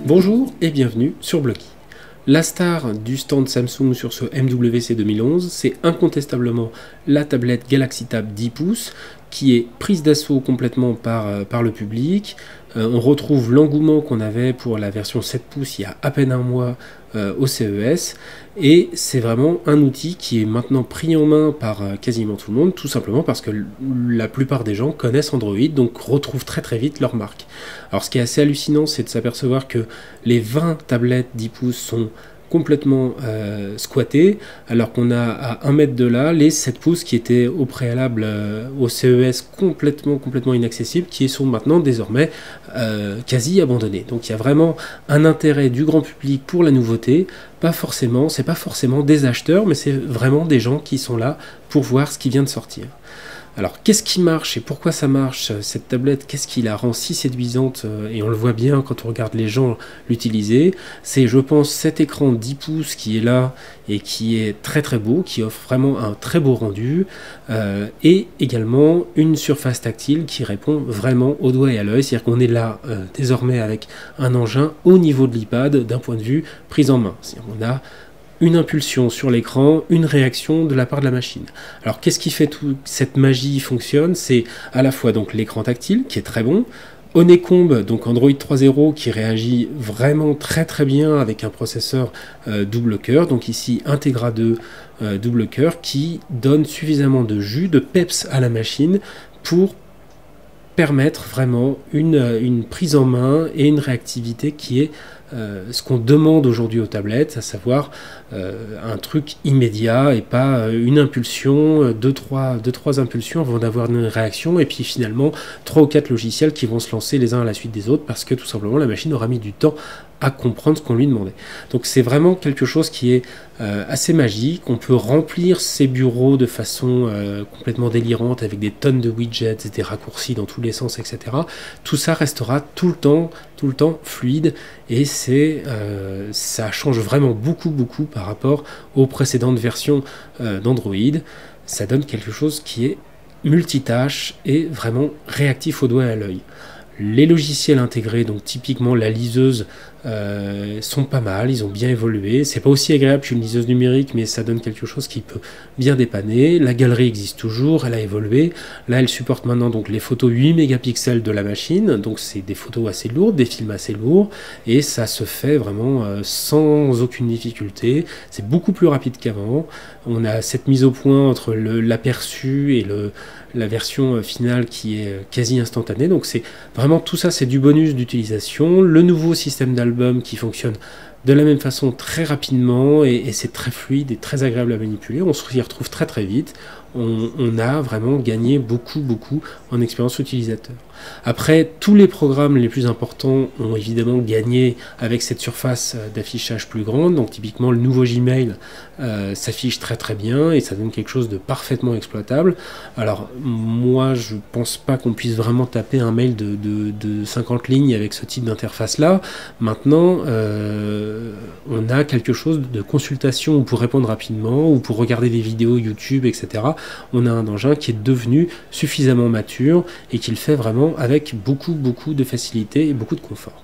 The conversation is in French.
Bonjour et bienvenue sur Blocky. La star du stand Samsung sur ce MWC 2011, c'est incontestablement la tablette Galaxy Tab 10 pouces qui est prise d'assaut complètement par le public. On retrouve l'engouement qu'on avait pour la version 7 pouces il y a à peine un mois au CES, et c'est vraiment un outil qui est maintenant pris en main par quasiment tout le monde, tout simplement parce que la plupart des gens connaissent Android, donc retrouvent très très vite leur marque. Alors ce qui est assez hallucinant, c'est de s'apercevoir que les 20 tablettes 10 pouces sont complètement squattés, alors qu'on a à 1 mètre de là les 7 pouces qui étaient au préalable au CES complètement inaccessibles, qui sont maintenant désormais quasi abandonnés. Donc il y a vraiment un intérêt du grand public pour la nouveauté, c'est pas forcément des acheteurs, mais c'est vraiment des gens qui sont là pour voir ce qui vient de sortir. Alors, qu'est-ce qui marche et pourquoi ça marche, cette tablette? Qu'est-ce qui la rend si séduisante? Et on le voit bien quand on regarde les gens l'utiliser. C'est, je pense, cet écran 10 pouces qui est là et qui est très très beau, qui offre vraiment un très beau rendu. Et également une surface tactile qui répond vraiment au doigt et à l'œil. C'est-à-dire qu'on est là désormais avec un engin au niveau de l'iPad d'un point de vue prise en main. C'est-à-dire qu'on a une impulsion sur l'écran, une réaction de la part de la machine. Alors qu'est-ce qui fait toute cette magie fonctionne? C'est à la fois donc l'écran tactile qui est très bon, Honeycomb, donc Android 3.0 qui réagit vraiment très très bien avec un processeur double cœur, donc ici un Tegra 2 double cœur qui donne suffisamment de jus, de peps à la machine pour permettre vraiment une prise en main et une réactivité qui est ce qu'on demande aujourd'hui aux tablettes, à savoir un truc immédiat et pas une impulsion, deux, trois impulsions avant d'avoir une réaction, et puis finalement 3 ou 4 logiciels qui vont se lancer les uns à la suite des autres parce que tout simplement la machine aura mis du temps à comprendre ce qu'on lui demandait. Donc c'est vraiment quelque chose qui est assez magique. On peut remplir ses bureaux de façon complètement délirante avec des tonnes de widgets, des raccourcis dans tous les sens, etc. Tout ça restera tout le temps fluide, et ça change vraiment beaucoup par rapport aux précédentes versions d'Android. Ça donne quelque chose qui est multitâche et vraiment réactif au doigt et à l'œil. Les logiciels intégrés, donc typiquement la liseuse, sont pas mal, ils ont bien évolué. C'est pas aussi agréable qu'une liseuse numérique, mais ça donne quelque chose qui peut bien dépanner. La galerie existe toujours, elle a évolué. Là, elle supporte maintenant donc les photos 8 mégapixels de la machine, donc c'est des photos assez lourdes, des films assez lourds, et ça se fait vraiment sans aucune difficulté. C'est beaucoup plus rapide qu'avant. On a cette mise au point entre l'aperçu et la version finale qui est quasi instantanée. Donc c'est vraiment tout ça, c'est du bonus d'utilisation. Le nouveau système d'album qui fonctionne de la même façon très rapidement, et c'est très fluide et très agréable à manipuler. On s'y retrouve très vite. On a vraiment gagné beaucoup en expérience utilisateur. Après, tous les programmes les plus importants ont évidemment gagné avec cette surface d'affichage plus grande. Donc typiquement le nouveau Gmail s'affiche très bien et ça donne quelque chose de parfaitement exploitable. Alors moi je pense pas qu'on puisse vraiment taper un mail de 50 lignes avec ce type d'interface là. Maintenant on a quelque chose de consultation pour répondre rapidement ou pour regarder des vidéos YouTube, etc. On a un engin qui est devenu suffisamment mature et qui le fait vraiment avec beaucoup de facilité et beaucoup de confort.